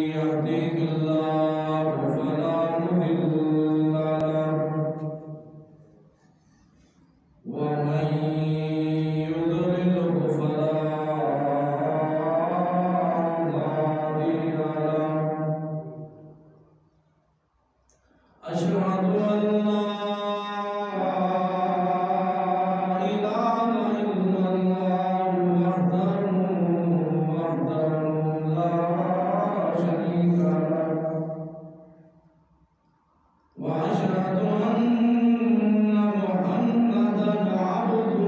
يهده الله فلا مضل له ومن يضلله فلا هادي له أشهد أن لا إله إلا الله وحده لا شريك له وأشهد أن محمدا عبده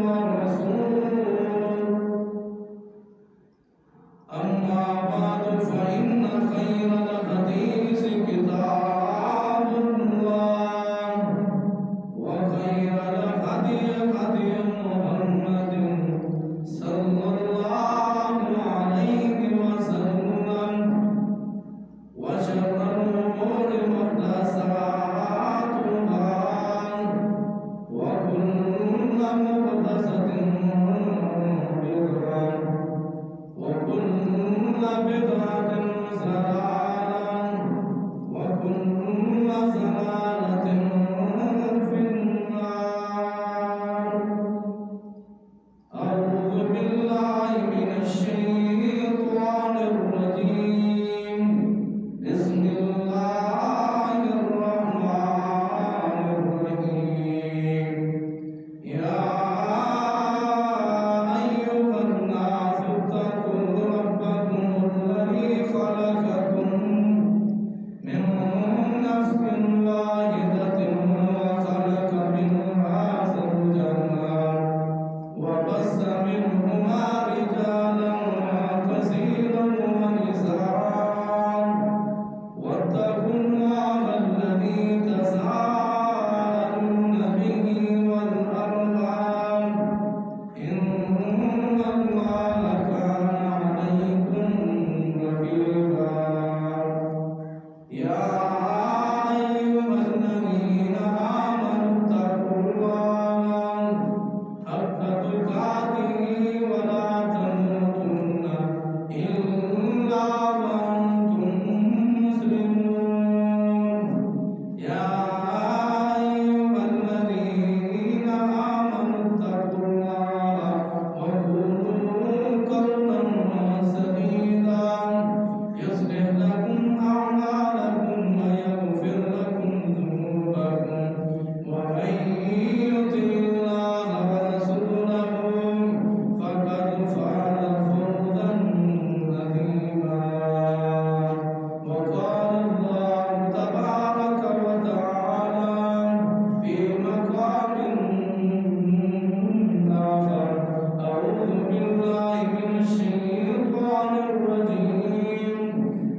ورسوله أما بعد فإن خير الحديث كتاب الله وخير الهدي هدي محمد صلى الله عليه وسلم وشر الأمور محدثاتها وكل محدثة بدعة وكل بدعة ضلالة وكل ضلالة في النار. أعوذ بالله من الشيطان الرجيم. بسم الله الرحمن الرحيم. يا أيها الناس اتقوا ربكم الذي خلقكم من نفس واحدة وخلق منها زوجها وبث منهما رجالا كثيرا ونساء واتقوا الله الذي تساءلون به والأرحام إن الله كان عليكم رقيبا. يا أيها الذين آمنوا اتقوا الله حق تقاته ولا تموتن إلا وأنتم مسلمون. يا أيها الذين آمنوا اتقوا الله وقولوا قولا سديدا يصلح لكم أعمالكم ويغفر لكم ذنوبكم ومن يطع الله ورسوله فقد فاز فوزا عظيما. وقال الله تبارك وتعالى في مقام آخر: أعوذ بالله من الشيطان الرجيم.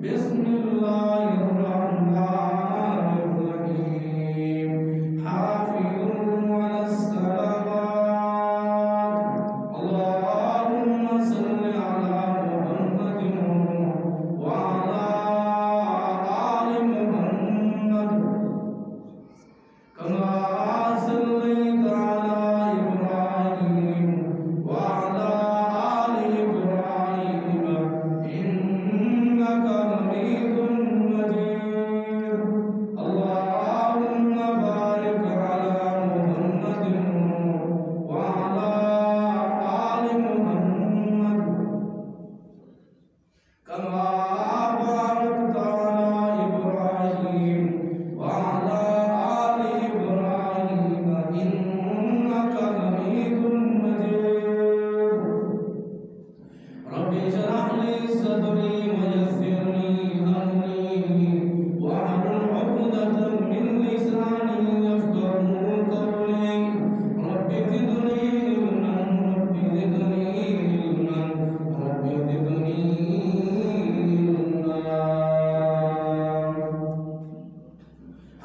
بسم الله الرحمن الرحيم. حافظوا على الصلوات. اللهم صل على محمد وعلى آل محمد كما صليت على إبراهيم وعلى آل إبراهيم إنك حميد مجيد. اللهم بارك على محمد وعلى آل محمد كما باركت على إبراهيم وعلى آل إبراهيم إنك حميد مجيد. رب اشرح لي صدري ويسر لي أمري واحلل عقدة من لساني يفقهوا قولي. رب زدني علما رب زدني علما رب زدني علما.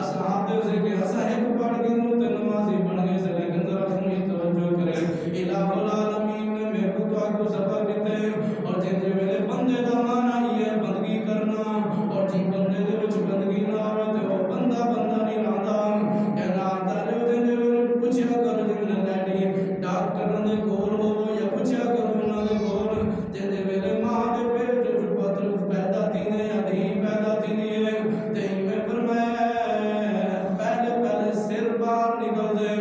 اصحاب دے سے کہ اسا ایک پڑھ کے نو تے نمازی بن گئے سے لیکن ذرا سنی توجہ کرے الہ العالمین نے میرے کو کو سبق دیتے اور جن دے ویلے بندے دا معنی یہ بندگی کرنا اور جی بندے دے وچ بندگی نہ ہوے تے او بندہ نہیں رہندا کہنا آتا رہے جن دے ویلے پوچھیا کرو جن لیڈی ڈاکٹر دے کول ہو یا پوچھیا کرو انہاں دے کول جن دے ویلے ماں دے پیٹ وچ پتر پیدا تھی نے یا دھی پیدا تھی نے تے میں فرمایا پہلے سر باہر نکل دے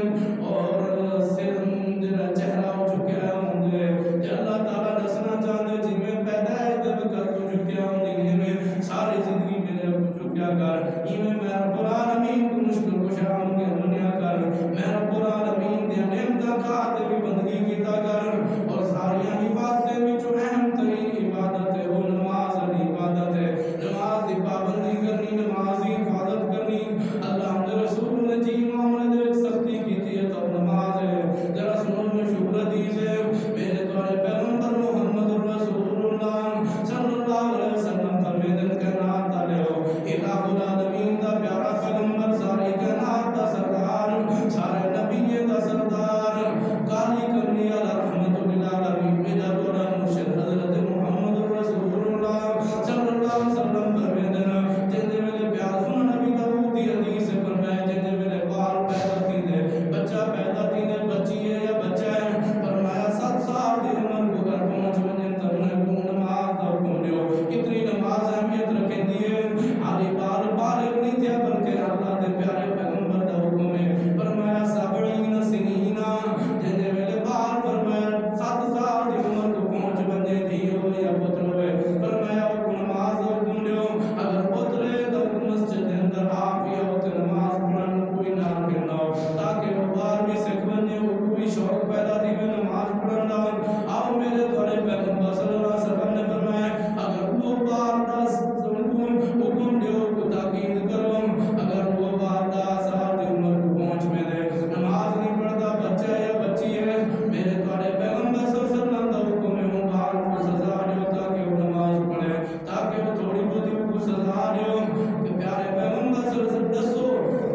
اور سر جڑا چہرہ ہو چکیا ہوندے تے اللہ تعالی دسنا چاہندے جی میں پیدائش دے وقت ہو چکیا ہوندی میں ساری زندگی میرے ہو چکیا کر ایویں میں رب العالمین کو مشکل کشا ہوں گے منیا کر میں رب العالمین دی نعمتاں کھاتے بھی بندگی کیتا کر اور ساری عبادتیں وچ اہم ترین عبادت ہے وہ نماز دی عبادت ہے نماز دی پابندی کرنی نماز دی حفاظت کرنی اللہ دے رسول نے جی معاملے دے وچ سختی کیتی ہے تو نماز ہے ذرا سنو مشہور حدیث ہے میرے دوارے پیغمبر محمد رسول اللہ صلی اللہ علیہ وسلم فرمیدن کائنات والے ہو الہ العالمین دا پیارا پیغمبر ساری کائنات دا سردار سارے نبیوں دا سردار کالی کملی علی رحمت للعالمین میرا دوارا مرشد حضرت محمد رسول اللہ صلی اللہ علیہ وسلم فرمیدن جن دے ویلے پیار سن نبی داؤد دی حدیث فرمایا جن دے ویلے بال پیدا تھیندے بچہ پیدا تھیندے بچی ہے یا بچہ ہے فرمایا 7 سال دی عمر کو گھر پہنچ ونجن ترنے کو نماز دا حکم دیو کتنی نماز اہمیت رکھندی ہے علی بال بالغ نہیں تھیا بلکہ اللہ دے پیارے پیغمبر دا حکم ہے فرمایا 70 سنین جن دے ویلے بال فرمایا 7 سال دی عمر کو پہنچ ونجے تھی ہو یا پتر ہوئے فرمایا نماز دا حکم دیو اگر پترے دا مسجد دے اندر آپ یا ہوتے نماز پڑھن کوئی نہ کرنا تاکہ وہ بار بھی سکھ بنے وہ کوئی شوق پیدا تھی میں نماز پڑھن دا آؤ میرے دوارے پیغمبر صلی اللہ علیہ وسلم نے فرمایا اگر وہ بار دا حکم دیو کو تاکید کرو اگر وہ بار دا سال دی عمر کو پہنچ میں دے نماز نہیں پڑھتا بچہ یا بچی ہے میرے دوارے پیغمبر صلی اللہ علیہ وسلم دا حکم ہے وہ بار کو سزا دیو تاکہ وہ نماز پڑھے تاکہ وہ تھوڑی بہت کو سزا دیو کہ پیارے پیغمبر صلی اللہ علیہ وسلم دسو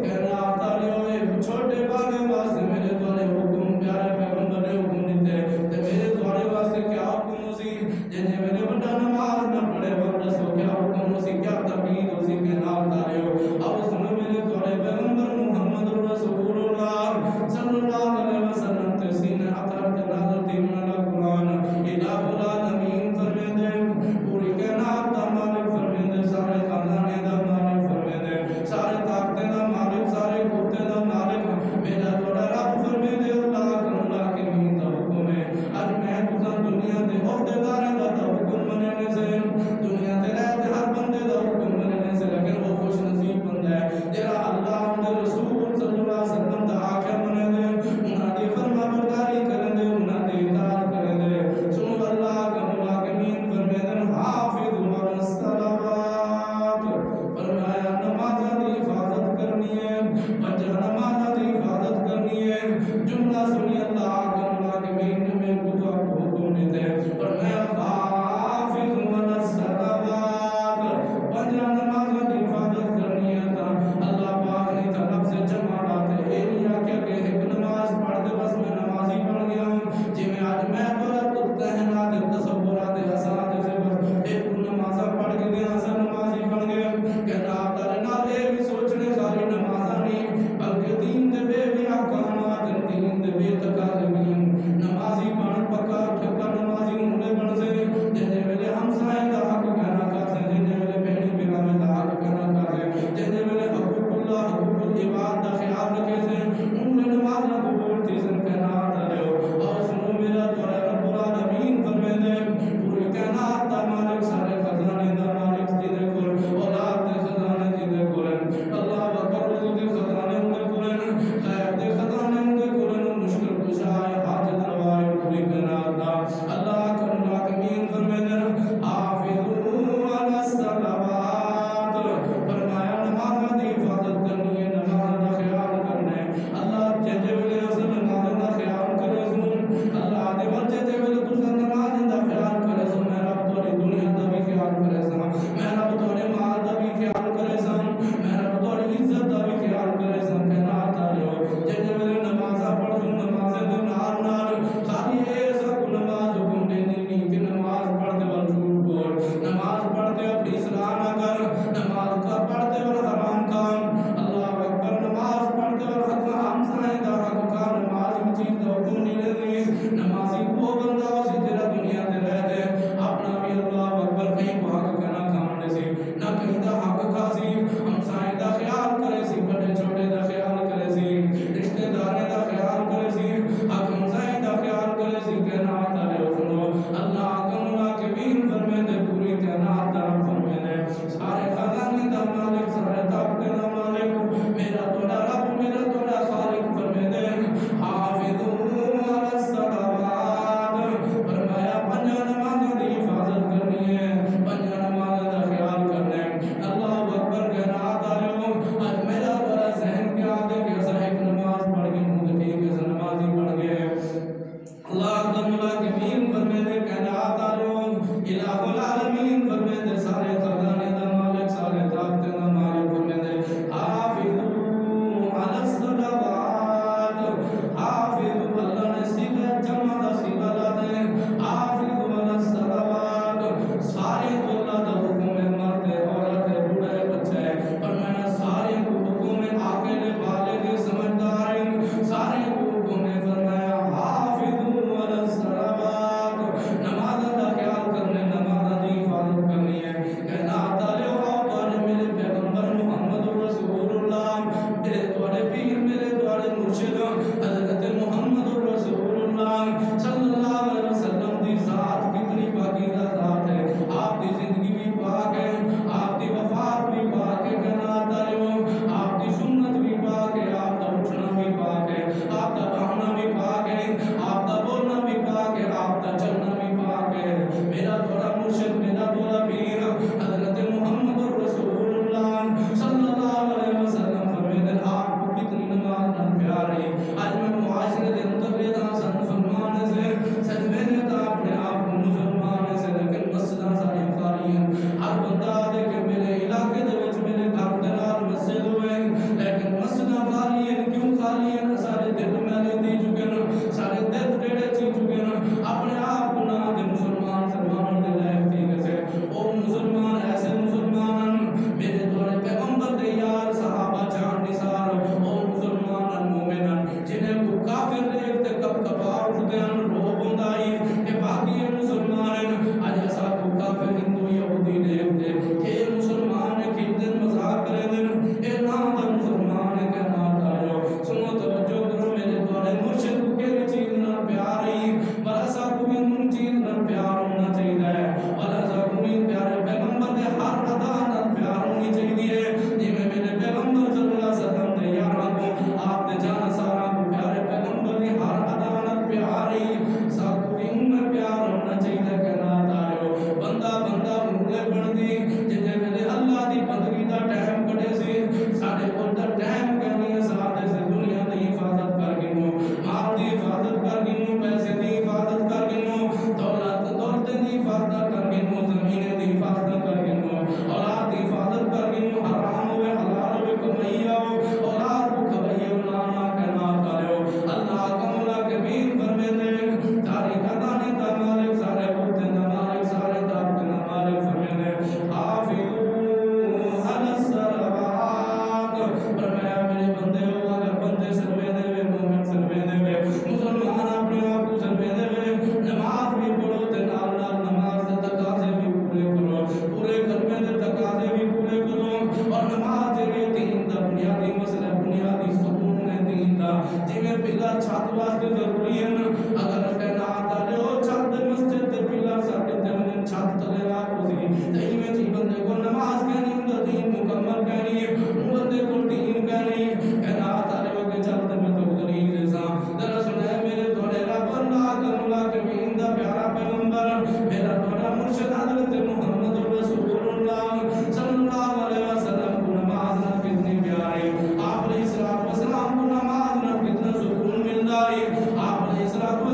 کہنا آتا لیو چھوٹے باغے واسطے میرے دوارے حکم پیارے پیغمبر نے حکم دیتے تے میرے دوارے واسطے کیا حکم ہو سی جن جے میرے بڑا نماز نہ پڑھے وہ دسو کیا حکم ہو سی کیا تقید ہو سی کہنا آتا لیو اب سنو میرے دوارے پیغمبر محمد رسول اللہ صلی اللہ علیہ وسلم تے سینہ اطرف تے نظر تے من قرآن الہ العالمین فرمیندے پوری کائنات دا مالک فرمیندے سارے خاندانے دا مالک فرمیندے سارے طاقتیں دا مالک سارے قوتیں دا مالک میرا دوڑا رب فرمیندے اللہ کے مین دا حکم ہے اج میں تساں دنیا دے عہدیداراں دا حکم مننے سے دنیا تے رہتے ہر بندے دا حکم مننے سے لیکن وہ خوش نصیب بندہ ہے جڑا اللہ دے رسول صلی اللہ علیہ وسلم دا آخر منے دے انہاں دی فرما برداری کرن دے انہاں دی اطاعت کرن دے سنو اللہ کا ملاکمین فرمیدن حافظوا علی الصلوات فرمایا نمازاں دی حفاظت کرنی ہے پنجہ نمازاں دی حفاظت کرنی ہے جملہ سنی اللہ کا ملاکمین نے میرے کو تو حکم دیتے فرمایا حافظوا علی الصلوات پنجہ نمازاں دی حفاظت کرنی ہے تا اللہ پاک نے طرف سے جماعت ہے اے نہیں کیا کہ ایک نماز پڑھ دے بس میں نمازی بن گیا ہوں جی میں آج میں بڑا تو ذہنات تصورات حسنات سے بس ایک نمازہ پڑھ کے گیا سا نمازی بن گیا کہنا آپ تعالی نہ لے بھی سوچنے ساری نمازہ نہیں بلکہ دین دے بے احکامات دین دے بے تقاضین نمازی بن پکا ٹھکا نمازی ہونے بن سے جن ویلے ہم سائیں دا حق کہنا کر سے جن ویلے بہنی بیگم دا حق کہنا کر سے جن ویلے حقوق اللہ حقوق العباد دا خیال رکھے سے ان نے نمازہ قبول تھی سن کہنا آتا رہے ہو اور سنو میرا دوارا رب العالمین فرمیدے پوری کائنات دا مالک سارے خزانے دا مالک جدے کل اولاد دے خزانے جدے کلن اللہ اکبر روزی دے خزانے اندے کلن خیر دے خزانے اندے کلن مشکل کشائے حاجت روائے پوری کائنات دا اللہ کا ملاکمین فرمیدے حافظوا علی الصلوات فرمایا نمازاں دی حفاظت کرنی ہے نماز میرے بندے ہو اگر بندے سروے دے وے مومن سروے دے وے مسلمان اپنے آپ کو سروے دے وے نماز بھی پڑھو تے نال نال نماز دے تقاضے بھی پورے کرو پورے کلمے دے تقاضے بھی پورے کرو اور نماز جڑی دین دا بنیادی مسئلہ بنیادی ستون ہے دین دا جویں پلر چھت واسطے ضروری ہے اگر کائنات والے ہو چھت مسجد تے پلر ساڈے تے چھت تلے راہ ہوسی تے ایویں جی بندے کو نماز کہنی ہوندا دین مکمل کہنی ہے بندے کو دین کہنی کائنات والے ہو کے چلتے میں تو دلیل دے سا ذرا سنے میرے تھوڑے رب اللہ کلمہ کے مین دا پیارا پیغمبر میرا تھوڑا مرشد حضرت محمد رسول اللہ صلی اللہ علیہ وسلم کو نماز نہ کتنی پیاری آپ علیہ السلام کو نماز نہ کتنا سکون ملتا ہے آپ علیہ السلام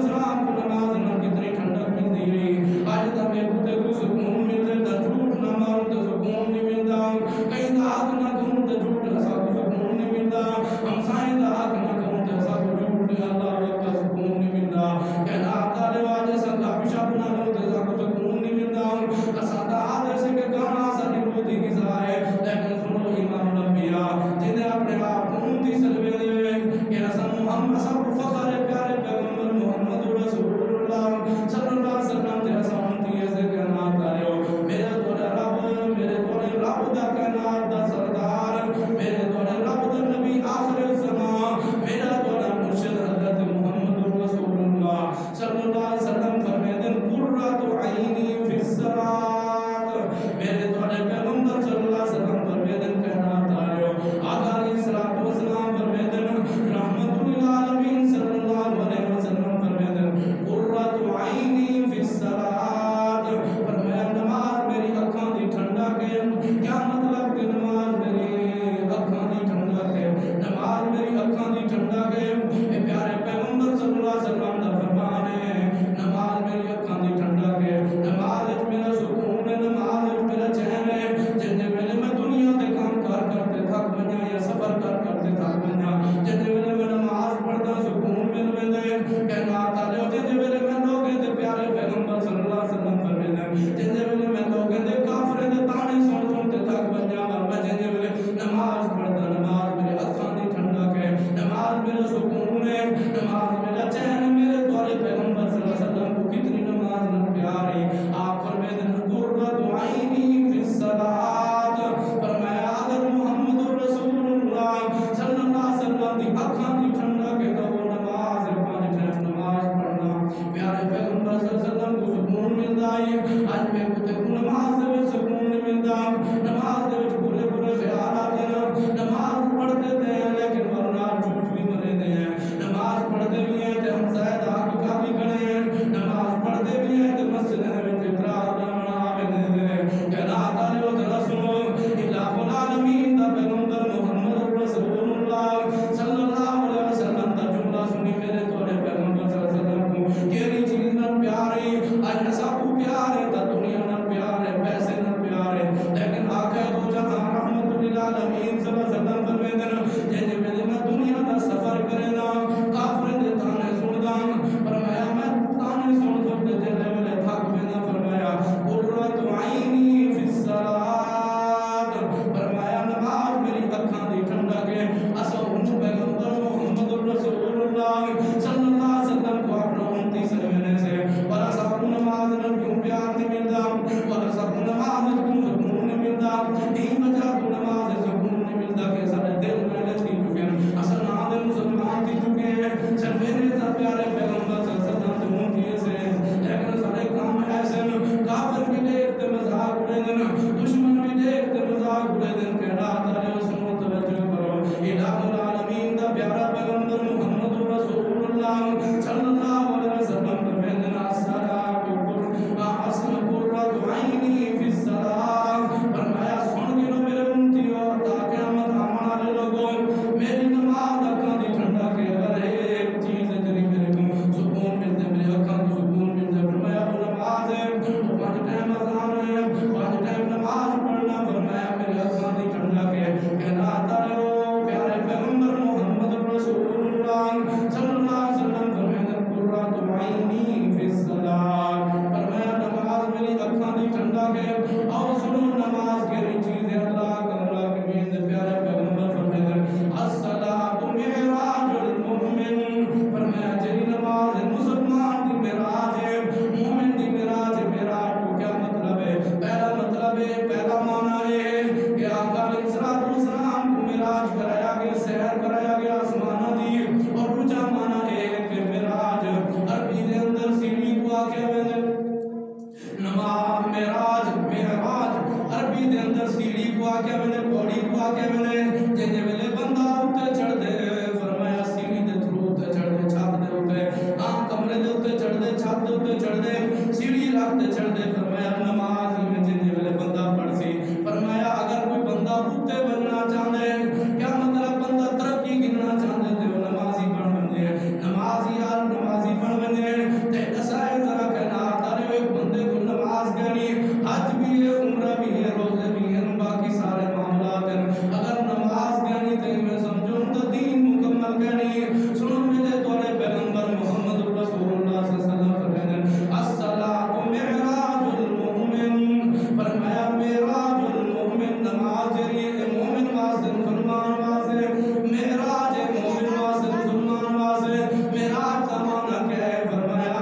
رکھتے چھڑ دے فرمایا نماز میں جن ویلے بندہ پڑھ سی فرمایا اگر کوئی بندہ اتے بننا چاہے کیا مطلب بندہ ترقی گرنا چاہتے تے وہ نمازی بن بنجے نمازی یار نمازی بن بنجے تے اسائے ذرا کہنا تارے ایک بندے کو نماز گنی حج بھی ہے عمرہ بھی ہے روزے بھی ہیں باقی سارے معاملات ہیں اگر نماز گنی تے میں سمجھوں تو دین مکمل گنی سنو میرے تورے پیغمبر محمد رسول اللہ صلی اللہ علیہ وسلم فرماتے الصلاۃ معراج المؤمن فرمایا معراج المؤمن نماز جریے مومن واسطے مسلمان واسطے معراج مومن واسطے مسلمان واسطے معراج کا معنی کیا ہے فرمایا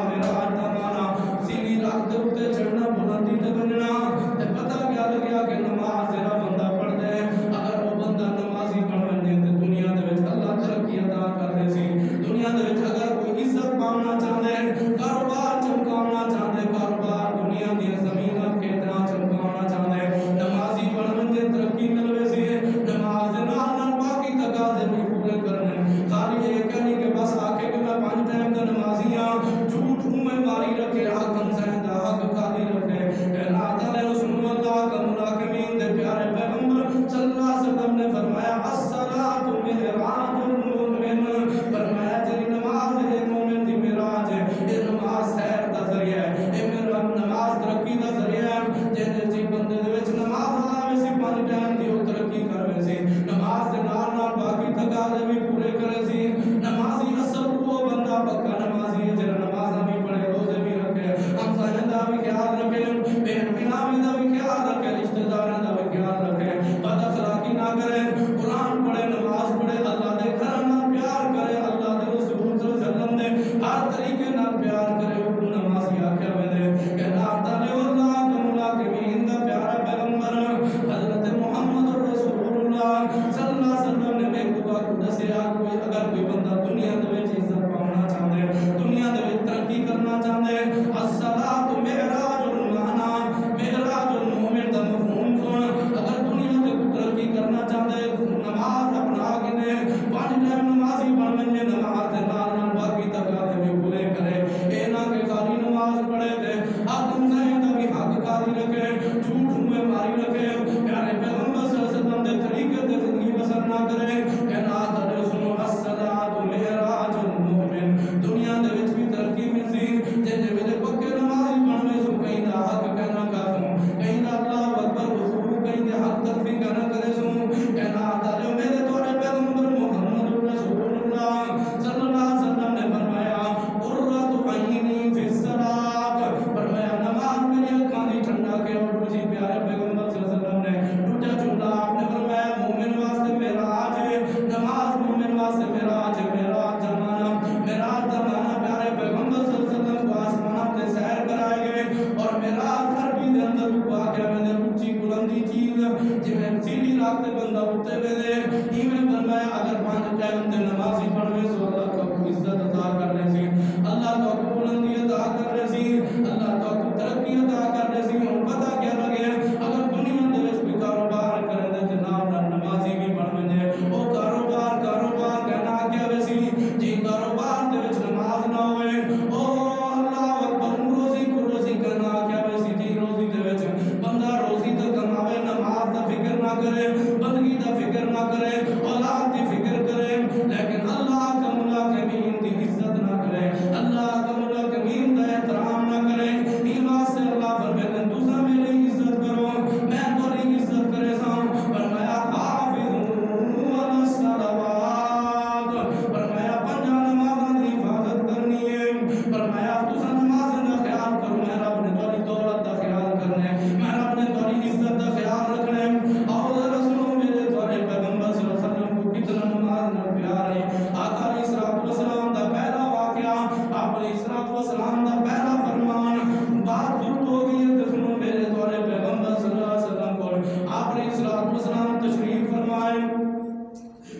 معراج کا معنی سیڑھی رکھ دے اوتے چڑھنا بلندی تے بننا تے پتہ کیا لگیا کہ نماز جڑا بندہ پڑھ دے اگر وہ بندہ نمازی بن بنے تے دنیا دے وچ اللہ ترقی عطا کر دے سی دنیا دے وچ اگر کوئی عزت پانا چاہندے کاروبار چمکانا چاہندے کاروبار دنیا دی زمین کے طرح چمکانا چاہندے نمازی بن بنے ترقی ملوے سی نماز نال نال باقی تقاضے بھی پورے کرنے خالی یہ کہنی کہ بس آکے کہ میں 5 ٹائم دا نمازی ہاں جھوٹ میں ماری رکھے حق ہمسائیں دا حق قاضی رکھے کہنا تعالی رسول اللہ کا مراقبین دے پیارے پیغمبر صلی اللہ علیہ وسلم نے فرمایا الصلاۃ معراج المؤمن فرمایا جی نماز ہے مومن دی معراج ہے یہ نماز سیر دا ذریعہ ہے یہ میرا نماز ترقی دا ذریعہ ہے جے جی بندے دے وچ نماز آوے سی 5 ٹائم دی او ترقی کرے سی نماز دے نال نال باقی تقاضے بھی پورے کرے سی نمازی اصل وہ بندہ پکا نمازی ہے جڑا نماز بھی پڑھے روزے بھی رکھے ہم سائیں دا بھی خیال رکھے بے بناوی دا بھی خیال رکھے رشتہ داراں دا بھی خیال رکھے بد اخلاقی نہ کرے قرآن پڑھے نماز پڑھے اللہ دے گھر نال پیار کرے اللہ دے رسول صلی اللہ علیہ وسلم نے ہر طریقے نال پیار کرے وہ نمازی آکھیا ویندے کہ لا تعالی اللہ کملا کے مین دا پیارا پیغمبر حضرت محمد رسول اللہ صلی اللہ علیہ وسلم نے میں کو دسیا کوئی اگر کوئی بندہ دنیا دے وچ عزت پانا چاہندے دنیا دے وچ ترقی کرنا چاہندے الصلاۃ معراج المعنی معراج المؤمن دا مفہوم سن اگر دنیا دے ترقی کرنا چاہندے نماز اپنا کے 5 ٹائم نمازی بن بنے نماز دے نال نال باقی تقاضے بھی پورے کرے اے نہ کہ خالی نماز پڑھے تے حق ہمسائیں دا بھی حق قاضی رکھے جھوٹ میں ماری رکھے پیارے پیغمبر صلی اللہ علیہ وسلم دے طریقے تے زندگی بسر نہ کرے کہ نہ تے سنو الصلاۃ معراج المؤمن دنیا دے وچ بھی ترقی ملسی تے جے ویلے پکے نمازی بنوے سو کہیں دا حق کہنا کافوں کہیں دا اللہ اکبر رسول کہیں دے حق ترفی کرنا کرے سو کہ نہ تے میرے تورے پیغمبر محمد رسول اللہ صلی اللہ علیہ وسلم نے فرمایا قرۃ عینی فی الصلاۃ فرمایا نماز میری آنکھاں دی ٹھنڈا کے اور دوسری پیارے پیغمبر صلی اللہ علیہ وسلم نے دوجا جملہ آپ نے فرمایا مومن واسطے معراج ہے نماز مومن واسطے معراج ہے معراج زمانہ معراج زمانہ پیارے پیغمبر صلی اللہ علیہ وسلم کو آسمان تے سیر کرائے گئے اور معراج عربی دے اندر واقعہ میں نے اونچی بلندی چیز جویں سیڑھی رکھ تے بندہ اٹھے وے ایویں فرمایا اگر 5 ٹائم تے نمازی پڑھے سو اللہ کو عزت عطا کرنے سی اللہ کو بلندی عطا کرنے سی اللہ کو ترقی عطا کرنے سی ہن پتہ کیا لگے اگر دنیا دے وچ کوئی کاروبار کرے تے نال نال نمازی بھی بن ونے او کاروبار کہنا کیا وے سی جی کاروبار دے وچ نماز نہ ہوئے او اللہ اکبر روزی کرنا کیا وے سی جی روزی دے وچ بندہ روزی تے کماوے نماز دا فکر نہ کرے بندگی دا فکر نہ کرے اولاد دی فکر کرے لیکن اللہ کا ملاقمین دی عزت نہ کرے اللہ کا ملاقمین دا احترام نہ کرے ایمان سے اللہ فرماتے ہیں دوسرا میری عزت کرو میں تمہاری عزت کرے سا فرمایا حافظوا علی الصلوات فرمایا 5 نمازاں دی حفاظت کرنی ہے فرمایا دوسرا نماز دا خیال کرو میں رب نے تمہاری دولت دا خیال کرنا ہے میں رب نے تمہاری عزت دا خیال رکھنا ہے اور رسول میرے تمہارے پیغمبر صلی اللہ علیہ وسلم کو کتنا نماز نہ پیار ہے آقا علیہ الصلوۃ والسلام دا پہلا واقعہ آپ علیہ الصلوۃ والسلام دا پہلا فرمان بات شروع ہو گئی ہے سنو میرے تمہارے پیغمبر صلی اللہ علیہ وسلم کو آپ علیہ الصلوۃ والسلام تشریف فرمائے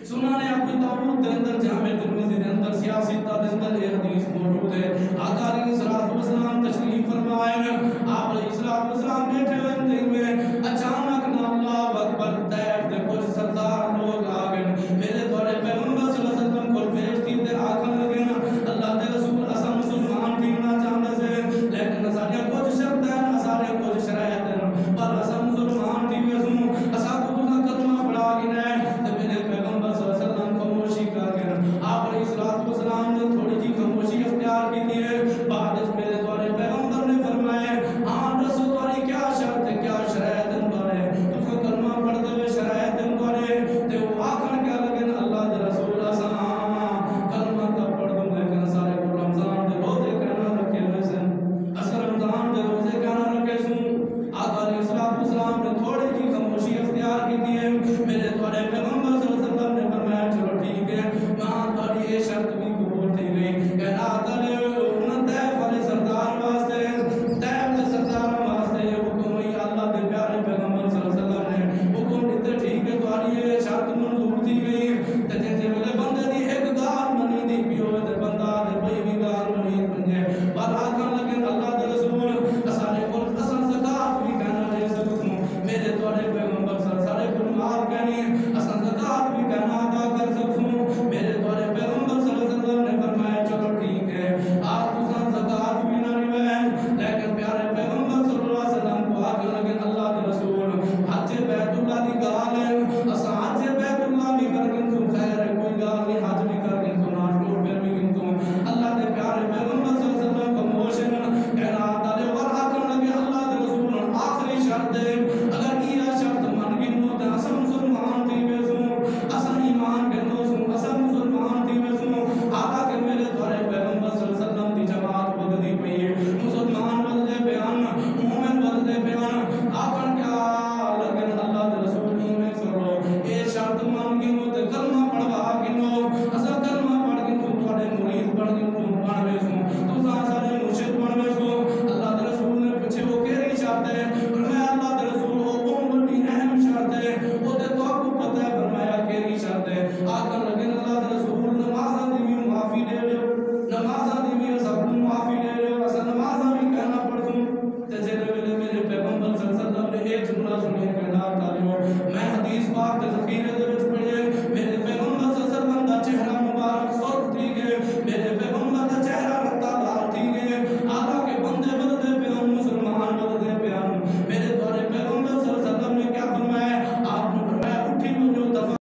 سنن ابو داؤد دے اندر جامع ترمذی دے اندر سیاستہ دے اندر یہ حدیث موجود ہے آقا علیہ الصلوۃ والسلام تشریف فرمائے آپ علیہ الصلوۃ والسلام بیٹھے ہوئے میں اچانک اللہ اکبر